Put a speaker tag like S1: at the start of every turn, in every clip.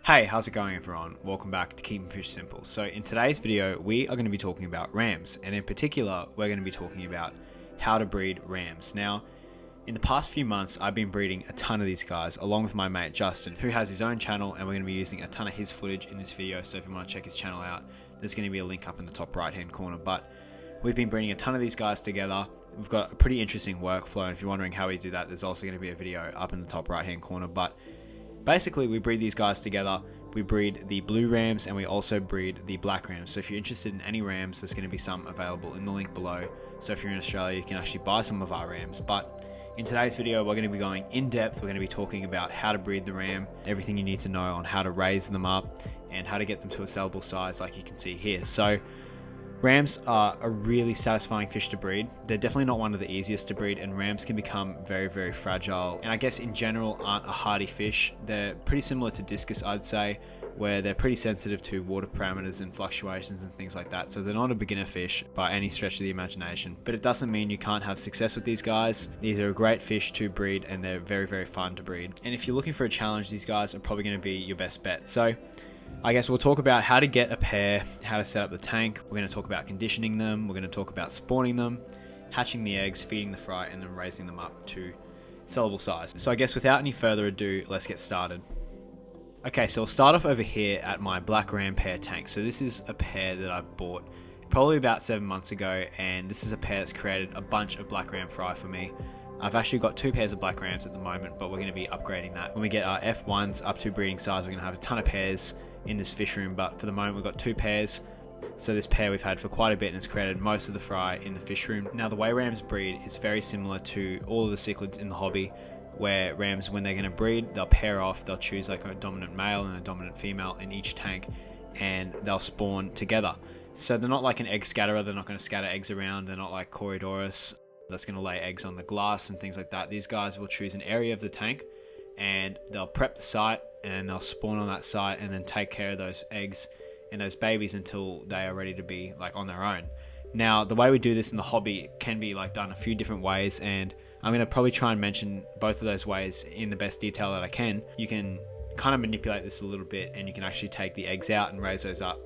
S1: Hey, how's it going everyone? Welcome back to Keeping Fish Simple. So in today's video, we are going to be talking about rams, and in particular, we're going to be talking about how to breed rams. Now, in the past few months, I've been breeding a ton of these guys, along with my mate Justin, who has his own channel, and we're going to be using a ton of his footage in this video, so if you want to check his channel out, there's going to be a link up in the top right hand corner. But we've been breeding a ton of these guys together. We've got a pretty interesting workflow, and if you're wondering how we do that, there's also going to be a video up in the top right hand corner. But basically, we breed these guys together. We breed the blue rams and we also breed the black rams. So if you're interested in any rams, there's going to be some available in the link below. So if you're in Australia, you can actually buy some of our rams. But in today's video, we're going to be going in depth. We're going to be talking about how to breed the ram, everything you need to know on how to raise them up and how to get them to a sellable size like you can see here. So rams are a really satisfying fish to breed. They're definitely not one of the easiest to breed, and rams can become very, very fragile. And I guess in general aren't a hardy fish. They're pretty similar to discus, I'd say, where they're pretty sensitive to water parameters and fluctuations and things like that. So they're not a beginner fish by any stretch of the imagination. But it doesn't mean you can't have success with these guys. These are a great fish to breed and they're very, very fun to breed. And if you're looking for a challenge, these guys are probably going to be your best bet. So I guess we'll talk about how to get a pair, how to set up the tank. We're going to talk about conditioning them. We're going to talk about spawning them, hatching the eggs, feeding the fry, and then raising them up to sellable size. So I guess without any further ado, let's get started. Okay, so I'll start off over here at my black ram pair tank. So this is a pair that I bought probably about 7 months ago, and this is a pair that's created a bunch of black ram fry for me. I've actually got 2 pairs of black rams at the moment, but we're going to be upgrading that. When we get our F1s up to breeding size, we're going to have a ton of pairs in this fish room, but for the moment we've got 2 pairs. So this pair we've had for quite a bit and has created most of the fry in the fish room. Now the way rams breed is very similar to all of the cichlids in the hobby, where rams, when they're going to breed, they'll pair off, they'll choose like a dominant male and a dominant female in each tank, and they'll spawn together. So they're not like an egg scatterer, they're not going to scatter eggs around, they're not like Corydoras that's going to lay eggs on the glass and things like that. These guys will choose an area of the tank and they'll prep the site and they'll spawn on that site and then take care of those eggs and those babies until they are ready to be like on their own. Now the way we do this in the hobby can be like done a few different ways, and I'm going to probably try and mention both of those ways in the best detail that I can. You can kind of manipulate this a little bit and you can actually take the eggs out and raise those up.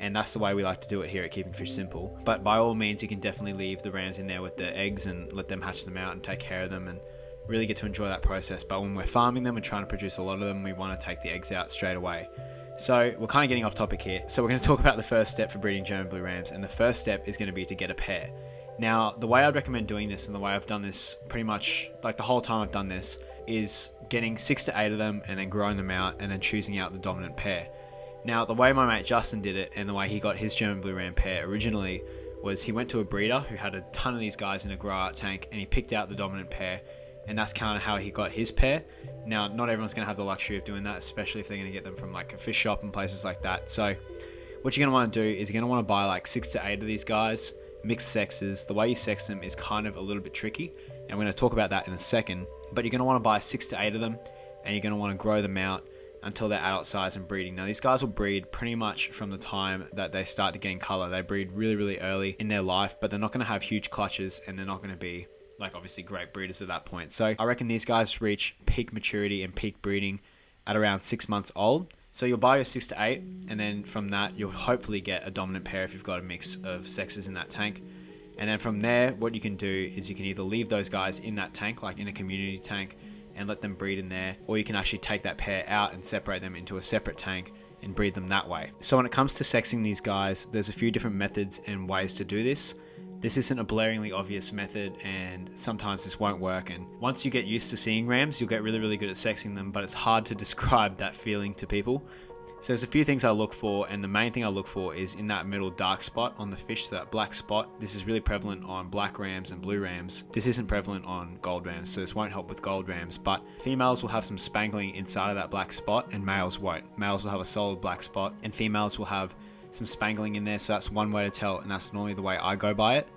S1: And that's the way we like to do it here at Keeping Fish Simple. But by all means, you can definitely leave the rams in there with the eggs and let them hatch them out and take care of them and really get to enjoy that process. But when we're farming them and trying to produce a lot of them, we want to take the eggs out straight away. So we're kind of getting off topic here. So we're going to talk about the first step for breeding German blue rams. And the first step is going to be to get a pair. Now, the way I'd recommend doing this, and the way I've done this pretty much like the whole time I've done this, is getting 6 to 8 of them and then growing them out and then choosing out the dominant pair. Now, the way my mate Justin did it and the way he got his German blue ram pair originally was he went to a breeder who had a ton of these guys in a grow out tank, and he picked out the dominant pair, and that's kind of how he got his pair. Now, not everyone's going to have the luxury of doing that, especially if they're going to get them from like a fish shop and places like that. So what you're going to want to do is you're going to want to buy like 6 to 8 of these guys, mixed sexes. The way you sex them is kind of a little bit tricky, and we're going to talk about that in a second. But you're going to want to buy 6 to 8 of them, and you're going to want to grow them out until they're adult size and breeding. Now these guys will breed pretty much from the time that they start to gain color. They breed really, really early in their life, but they're not going to have huge clutches and they're not going to be like obviously great breeders at that point. So I reckon these guys reach peak maturity and peak breeding at around 6 months old. So you'll buy your 6 to 8, and then from that you'll hopefully get a dominant pair if you've got a mix of sexes in that tank. And then from there, what you can do is you can either leave those guys in that tank, like in a community tank, and let them breed in there, or you can actually take that pair out and separate them into a separate tank and breed them that way. So when it comes to sexing these guys, there's a few different methods and ways to do this. This isn't a blaringly obvious method, and sometimes this won't work, and once you get used to seeing rams, you'll get really, really good at sexing them, but it's hard to describe that feeling to people. So there's a few things I look for, and the main thing I look for is in that middle dark spot on the fish, so that black spot. This is really prevalent on black rams and blue rams. This isn't prevalent on gold rams, so this won't help with gold rams, but females will have some spangling inside of that black spot and males won't. Males will have a solid black spot and females will have some spangling in there, so that's one way to tell, and that's normally the way I go by it.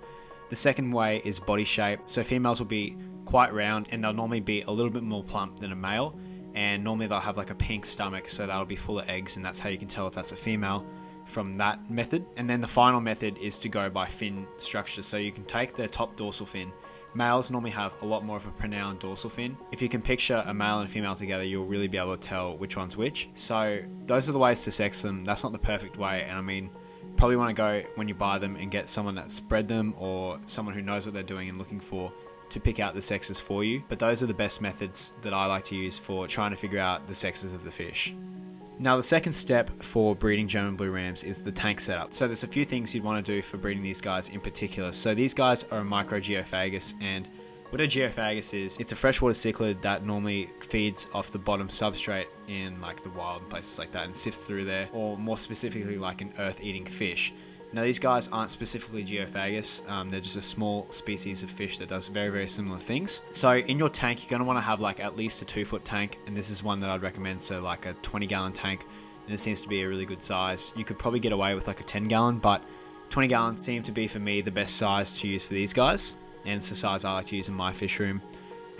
S1: The second way is body shape. So females will be quite round and they'll normally be a little bit more plump than a male, and normally they'll have like a pink stomach, so that'll be full of eggs, and that's how you can tell if that's a female from that method. And then the final method is to go by fin structure. So you can take the top dorsal fin, Males normally have a lot more of a pronounced dorsal fin. If you can picture a male and a female together, you'll really be able to tell which one's which. So those are the ways to sex them. That's not the perfect way, and I mean, probably want to go when you buy them and get someone that's bred them or someone who knows what they're doing and looking for to pick out the sexes for you. But those are the best methods that I like to use for trying to figure out the sexes of the fish. Now, the second step for breeding German blue rams is the tank setup. So there's a few things you'd want to do for breeding these guys in particular. So these guys are a microgeophagus, and what a geophagus is, it's a freshwater cichlid that normally feeds off the bottom substrate in like the wild places like that and sifts through there, or more specifically like an earth-eating fish. Now, these guys aren't specifically geophagus, they're just a small species of fish that does very, very similar things. So in your tank, you're going to want to have like at least a 2-foot tank, and this is one that I'd recommend, so like a 20-gallon tank, and it seems to be a really good size. You could probably get away with like a 10-gallon, but 20 gallons seem to be for me the best size to use for these guys, and it's the size I like to use in my fish room.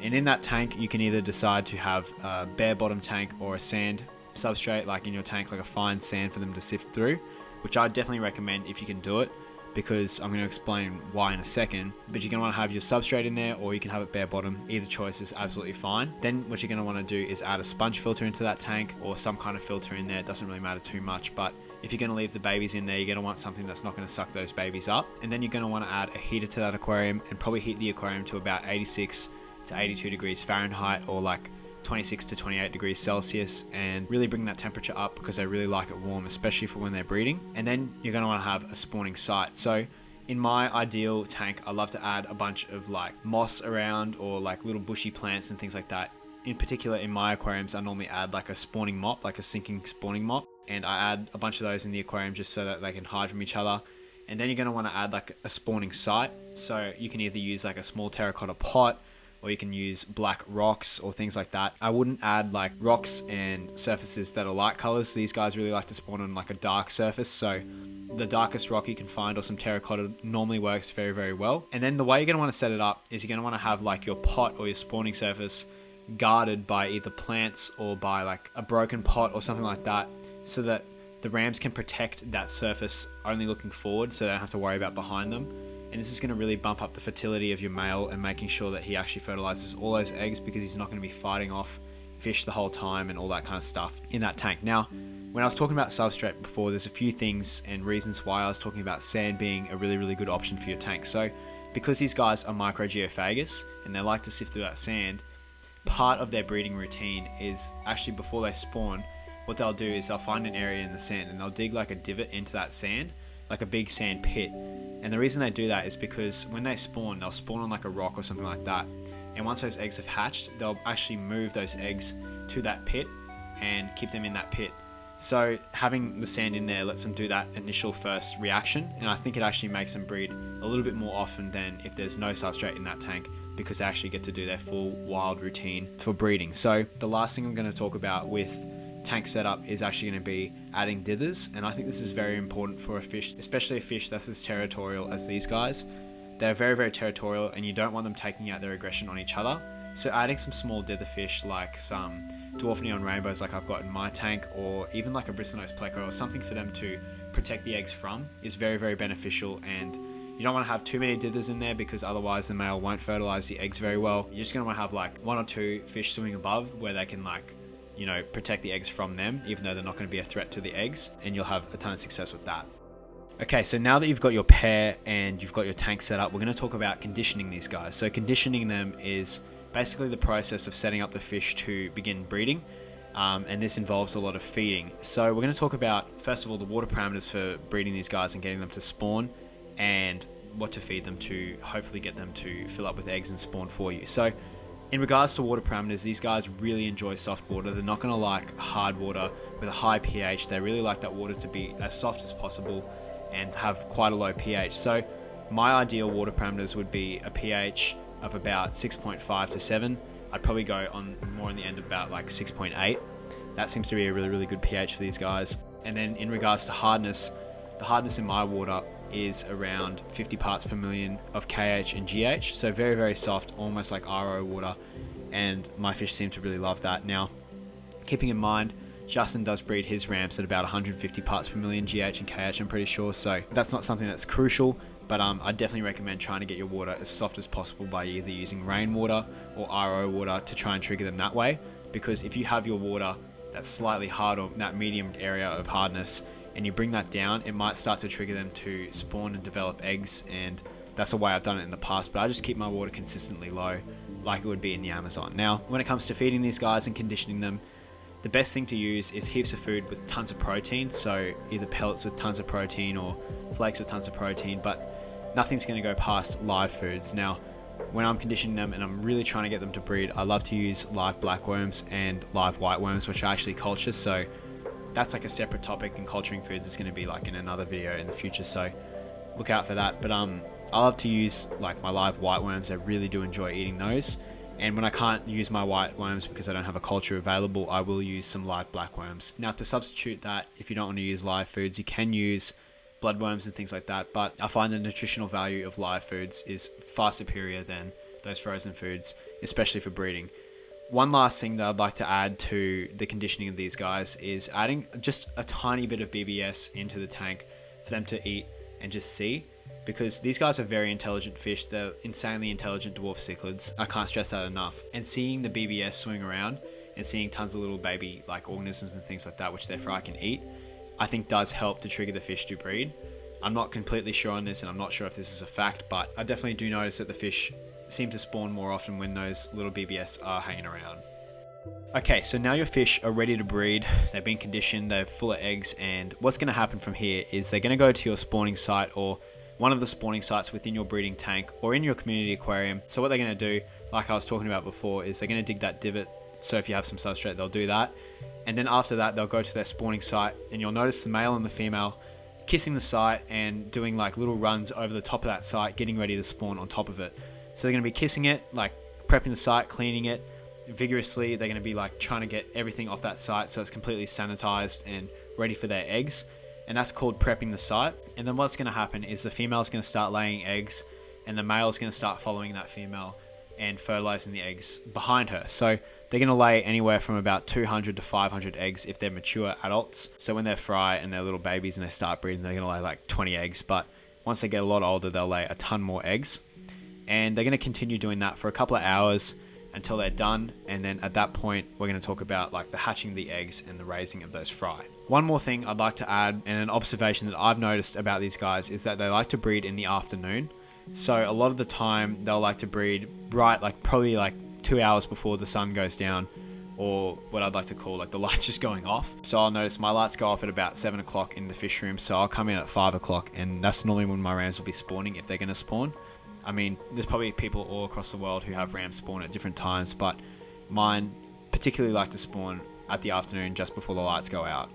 S1: And in that tank, you can either decide to have a bare bottom tank or a sand substrate, like in your tank, like a fine sand for them to sift through, which I definitely recommend if you can do it, because I'm going to explain why in a second. But you're going to want to have your substrate in there, or you can have it bare bottom. Either choice is absolutely fine. Then what you're going to want to do is add a sponge filter into that tank, or some kind of filter in there. It doesn't really matter too much, but if you're going to leave the babies in there, you're going to want something that's not going to suck those babies up. And then you're going to want to add a heater to that aquarium, and probably heat the aquarium to about 86 to 82 degrees Fahrenheit, or like 26 to 28 degrees Celsius, and really bring that temperature up because I really like it warm, especially for when they're breeding. And then you're going to want to have a spawning site. So in my ideal tank, I love to add a bunch of like moss around, or like little bushy plants and things like that. In particular, in my aquariums, I normally add like a spawning mop, like a sinking spawning mop, and I add a bunch of those in the aquarium just so that they can hide from each other. And then you're going to want to add like a spawning site. So you can either use like a small terracotta pot, or you can use black rocks or things like that. I wouldn't add like rocks and surfaces that are light colors. These guys really like to spawn on like a dark surface, so the darkest rock you can find or some terracotta normally works very, very well. And then the way you're going to want to set it up is you're going to want to have like your pot or your spawning surface guarded by either plants or by like a broken pot or something like that, so that the rams can protect that surface only looking forward, so they don't have to worry about behind them. And this is going to really bump up the fertility of your male and making sure that he actually fertilizes all those eggs, because he's not going to be fighting off fish the whole time and all that kind of stuff in that tank. Now, when I was talking about substrate before, there's a few things and reasons why I was talking about sand being a really, really good option for your tank. So because these guys are microgeophagus and they like to sift through that sand, part of their breeding routine is actually before they spawn, what they'll do is they'll find an area in the sand and they'll dig like a divot into that sand, like a big sand pit. And the reason they do that is because when they spawn, they'll spawn on like a rock or something like that. And once those eggs have hatched, they'll actually move those eggs to that pit and keep them in that pit. So having the sand in there lets them do that initial first reaction. And I think it actually makes them breed a little bit more often than if there's no substrate in that tank, because they actually get to do their full wild routine for breeding. So the last thing I'm going to talk about with tank setup is actually going to be adding dithers, and I think this is very important for a fish, especially a fish that's as territorial as these guys. They're very, very territorial, and you don't want them taking out their aggression on each other. So adding some small dither fish like some dwarf neon rainbows like I've got in my tank, or even like a bristlenose pleco or something for them to protect the eggs from, is very, very beneficial. And you don't want to have too many dithers in there, because otherwise the male won't fertilize the eggs very well. You're just going to want to have like 1 or 2 fish swimming above where they can like, you know, protect the eggs from them, even though they're not going to be a threat to the eggs, and you'll have a ton of success with that. Okay, so now that you've got your pair and you've got your tank set up, we're going to talk about conditioning these guys. So conditioning them is basically the process of setting up the fish to begin breeding, and this involves a lot of feeding. So we're going to talk about, first of all, the water parameters for breeding these guys and getting them to spawn, and what to feed them to hopefully get them to fill up with eggs and spawn for you. So in regards to water parameters, these guys really enjoy soft water. They're not going to like hard water with a high pH. They really like that water to be as soft as possible and have quite a low pH. So my ideal water parameters would be a pH of about 6.5 to 7. I'd probably go on more on the end of about like 6.8. That seems to be a really, really good pH for these guys. And then in regards to hardness, the hardness in my water is around 50 parts per million of KH and GH. So very, very soft, almost like RO water. And my fish seem to really love that. Now, keeping in mind, Justin does breed his rams at about 150 parts per million GH and KH, I'm pretty sure. So that's not something that's crucial, but I definitely recommend trying to get your water as soft as possible by either using rainwater or RO water to try and trigger them that way. Because if you have your water that's slightly hard, or that medium area of hardness, and you bring that down, it might start to trigger them to spawn and develop eggs, and that's the way I've done it in the past. But I just keep my water consistently low, like it would be in the Amazon. Now, when it comes to feeding these guys and conditioning them, the best thing to use is heaps of food with tons of protein, so either pellets with tons of protein or flakes with tons of protein, but nothing's going to go past live foods. Now, when I'm conditioning them and I'm really trying to get them to breed, I love to use live blackworms and live whiteworms, which I actually culture, so that's like a separate topic, and culturing foods is going to be like in another video in the future, so look out for that. But I love to use like my live whiteworms. I really do enjoy eating those. And when I can't use my whiteworms because I don't have a culture available, I will use some live blackworms. Now, to substitute that, if you don't want to use live foods, you can use bloodworms and things like that, but I find the nutritional value of live foods is far superior than those frozen foods, especially for breeding. One last thing that I'd like to add to the conditioning of these guys is adding just a tiny bit of BBS into the tank for them to eat and just see, because these guys are very intelligent fish. They're insanely intelligent dwarf cichlids. I can't stress that enough. And seeing the BBS swing around and seeing tons of little baby like organisms and things like that, which their fry can eat, I think does help to trigger the fish to breed. I'm not completely sure on this, and I'm not sure if this is a fact, but I definitely do notice that the fish seem to spawn more often when those little BBS are hanging around. Okay, so now your fish are ready to breed. They've been conditioned, they're full of eggs, and what's going to happen from here is they're going to go to your spawning site or one of the spawning sites within your breeding tank or in your community aquarium. So what they're going to do, like I was talking about before, is they're going to dig that divot. So if you have some substrate, they'll do that. And then after that, they'll go to their spawning site, and you'll notice the male and the female kissing the site and doing like little runs over the top of that site, getting ready to spawn on top of it. So they're going to be kissing it, like prepping the site, cleaning it vigorously. They're going to be like trying to get everything off that site so it's completely sanitized and ready for their eggs. And that's called prepping the site. And then what's going to happen is the female's going to start laying eggs, and the male's going to start following that female and fertilizing the eggs behind her. So they're going to lay anywhere from about 200 to 500 eggs if they're mature adults. So when they're fry and they're little babies and they start breeding, they're going to lay like 20 eggs. But once they get a lot older, they'll lay a ton more eggs. And they're going to continue doing that for a couple of hours until they're done. And then at that point, we're going to talk about like the hatching of the eggs and the raising of those fry. One more thing I'd like to add, and an observation that I've noticed about these guys, is that they like to breed in the afternoon. So a lot of the time they'll like to breed right, like probably like 2 hours before the sun goes down, or what I'd like to call like the lights just going off. So I'll notice my lights go off at about 7 o'clock in the fish room. So I'll come in at 5 o'clock, and that's normally when my rams will be spawning if they're going to spawn. I mean, there's probably people all across the world who have rams spawn at different times, but mine particularly like to spawn at the afternoon just before the lights go out.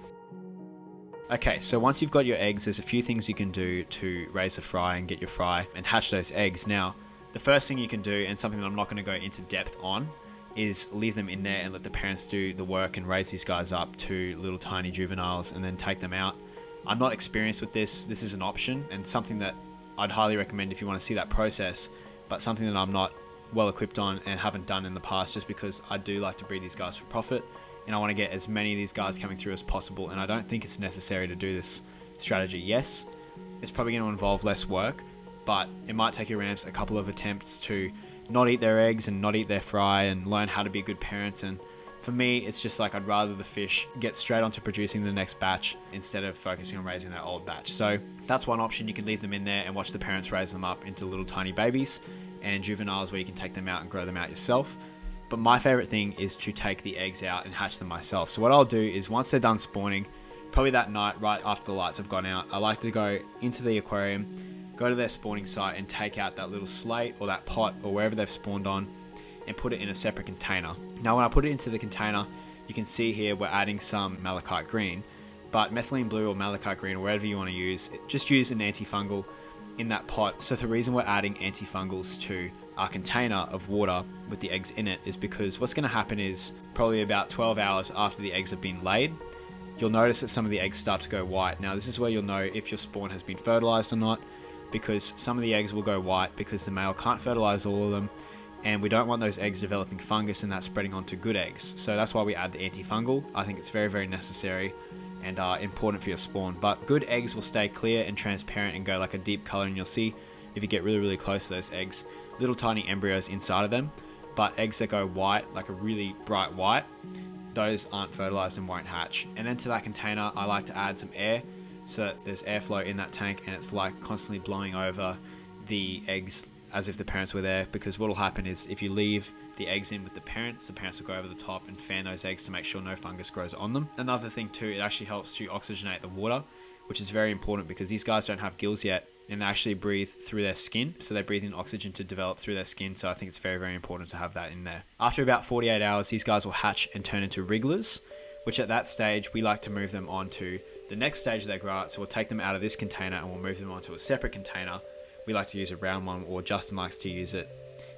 S1: Okay, so once you've got your eggs, there's a few things you can do to raise a fry and get your fry and hatch those eggs. Now, the first thing you can do, and something that I'm not going to go into depth on, is leave them in there and let the parents do the work and raise these guys up to little tiny juveniles and then take them out. I'm not experienced with this. This is an option and something that I'd highly recommend if you want to see that process, but something that I'm not well equipped on and haven't done in the past, just because I do like to breed these guys for profit and I want to get as many of these guys coming through as possible, and I don't think it's necessary to do this strategy. Yes, it's probably going to involve less work, but it might take your rams a couple of attempts to not eat their eggs and not eat their fry and learn how to be good parents. And for me, it's just like I'd rather the fish get straight onto producing the next batch instead of focusing on raising that old batch. So that's one option. You can leave them in there and watch the parents raise them up into little tiny babies and juveniles where you can take them out and grow them out yourself. But my favorite thing is to take the eggs out and hatch them myself. So what I'll do is once they're done spawning, probably that night right after the lights have gone out, I like to go into the aquarium, go to their spawning site and take out that little slate or that pot or wherever they've spawned on and put it in a separate container. Now when I put it into the container, you can see here we're adding some malachite green, but methylene blue or malachite green or whatever you want to use, just use an antifungal in that pot. So the reason we're adding antifungals to our container of water with the eggs in it is because what's going to happen is probably about 12 hours after the eggs have been laid, you'll notice that some of the eggs start to go white. Now this is where you'll know if your spawn has been fertilized or not, because some of the eggs will go white because the male can't fertilize all of them, and we don't want those eggs developing fungus and that spreading onto good eggs. So that's why we add the antifungal. I think it's very, very necessary, and are important for your spawn. But good eggs will stay clear and transparent and go like a deep color, and you'll see if you get really close to those eggs, little tiny embryos inside of them. But eggs that go white, like a really bright white, those aren't fertilized and won't hatch. And then to that container, I like to add some air so that there's airflow in that tank, and it's like constantly blowing over the eggs as if the parents were there, because what will happen is if you leave the eggs in with the parents will go over the top and fan those eggs to make sure no fungus grows on them. Another thing too, it actually helps to oxygenate the water, which is very important because these guys don't have gills yet and they actually breathe through their skin. So they breathe in oxygen to develop through their skin. So I think it's very important to have that in there. After about 48 hours, these guys will hatch and turn into wrigglers, which at that stage, we like to move them on to the next stage of their grow out. So we'll take them out of this container and we'll move them onto a separate container. We like to use a round one, or Justin likes to use it.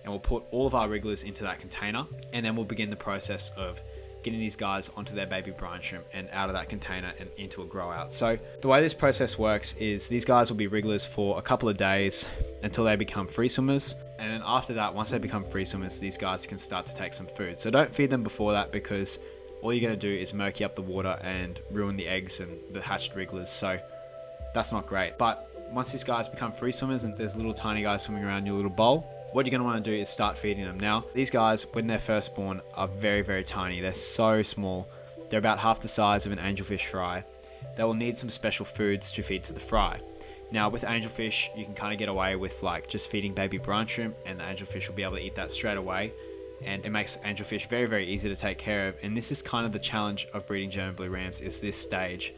S1: And we'll put all of our wrigglers into that container, and then we'll begin the process of getting these guys onto their baby brine shrimp and out of that container and into a grow out. So the way this process works is these guys will be wrigglers for a couple of days until they become free swimmers. And then after that, once they become free swimmers, these guys can start to take some food. So don't feed them before that, because all you're going to do is murky up the water and ruin the eggs and the hatched wrigglers. So that's not great. But once these guys become free swimmers and there's little tiny guys swimming around your little bowl, what you're going to want to do is start feeding them. Now, these guys, when they're first born, are very tiny. They're so small. They're about half the size of an angelfish fry. They will need some special foods to feed to the fry. Now, with angelfish, you can kind of get away with like just feeding baby brine shrimp, and the angelfish will be able to eat that straight away. And it makes angelfish very easy to take care of. And this is kind of the challenge of breeding German blue rams, is this stage.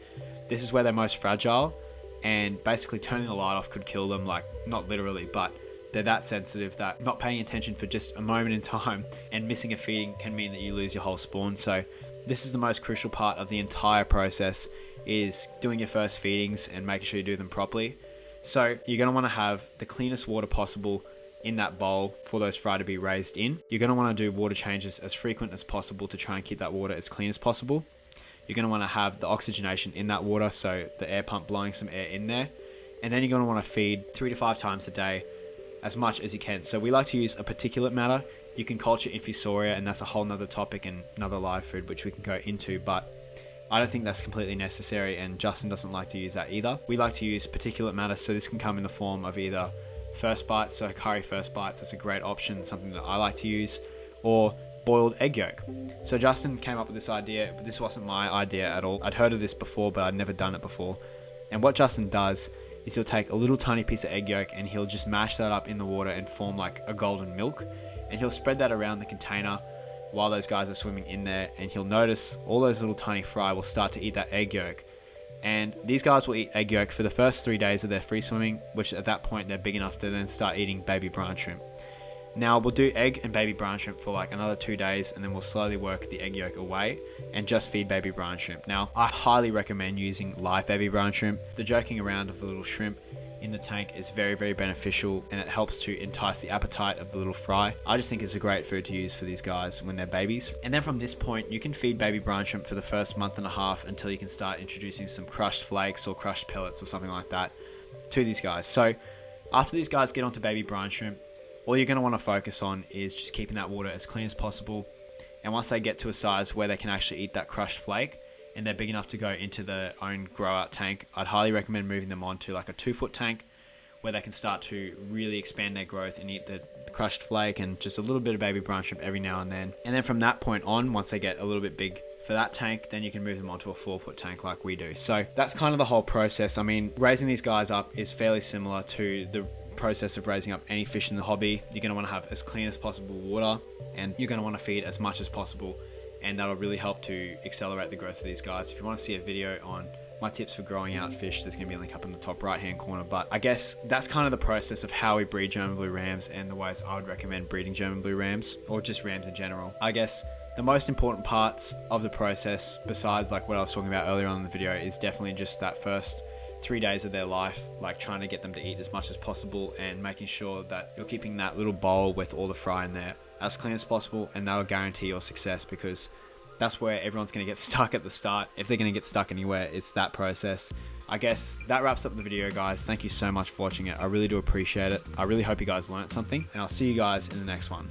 S1: This is where they're most fragile, and basically turning the light off could kill them, like not literally, but they're that sensitive that not paying attention for just a moment in time and missing a feeding can mean that you lose your whole spawn. So this is the most crucial part of the entire process, is doing your first feedings and making sure you do them properly. So you're going to want to have the cleanest water possible in that bowl for those fry to be raised in. You're going to want to do water changes as frequent as possible to try and keep that water as clean as possible. You're going to want to have the oxygenation in that water, so the air pump blowing some air in there. And then you're going to want to feed 3 to 5 times a day, as much as you can. So we like to use a particulate matter. You can culture infusoria, and that's a whole nother topic and another live food which we can go into, but I don't think that's completely necessary, and Justin doesn't like to use that either. We like to use particulate matter, so this can come in the form of either first bites, so curry first bites, that's a great option, something that I like to use, or boiled egg yolk. So Justin came up with this idea, but this wasn't my idea at all. I'd heard of this before, but I'd never done it before. And what Justin does is he'll take a little tiny piece of egg yolk and he'll just mash that up in the water and form like a golden milk, and he'll spread that around the container while those guys are swimming in there, and he'll notice all those little tiny fry will start to eat that egg yolk. And these guys will eat egg yolk for the first 3 days of their free swimming, which at that point they're big enough to then start eating baby brine shrimp. Now we'll do egg and baby brine shrimp for like another 2 days, and then we'll slowly work the egg yolk away and just feed baby brine shrimp. Now I highly recommend using live baby brine shrimp. The joking around of the little shrimp in the tank is very beneficial, and it helps to entice the appetite of the little fry. I just think it's a great food to use for these guys when they're babies. And then from this point, you can feed baby brine shrimp for the first month and a half until you can start introducing some crushed flakes or crushed pellets or something like that to these guys. So after these guys get onto baby brine shrimp, all you're going to want to focus on is just keeping that water as clean as possible. And once they get to a size where they can actually eat that crushed flake and they're big enough to go into their own grow out tank, I'd highly recommend moving them on to like a 2-foot tank where they can start to really expand their growth and eat the crushed flake and just a little bit of baby brine shrimp every now and then. And then from that point on, once they get a little bit big for that tank, then you can move them onto a 4-foot tank like we do. So that's kind of the whole process. I mean, raising these guys up is fairly similar to the process of raising up any fish in the hobby. You're going to want to have as clean as possible water, and you're going to want to feed as much as possible, and that'll really help to accelerate the growth of these guys. If you want to see a video on my tips for growing out fish, there's going to be a link up in the top right hand corner. But I guess that's kind of the process of how we breed German blue rams and the ways I would recommend breeding German blue rams, or just rams in general. I guess the most important parts of the process, besides like what I was talking about earlier on in the video, is definitely just that first 3 days of their life, like trying to get them to eat as much as possible and making sure that you're keeping that little bowl with all the fry in there as clean as possible, and that'll guarantee your success, because that's where everyone's going to get stuck at the start. If they're going to get stuck anywhere, it's that process. I guess that wraps up the video, guys. Thank you so much for watching it. I really do appreciate it. I really hope you guys learned something, and I'll see you guys in the next one.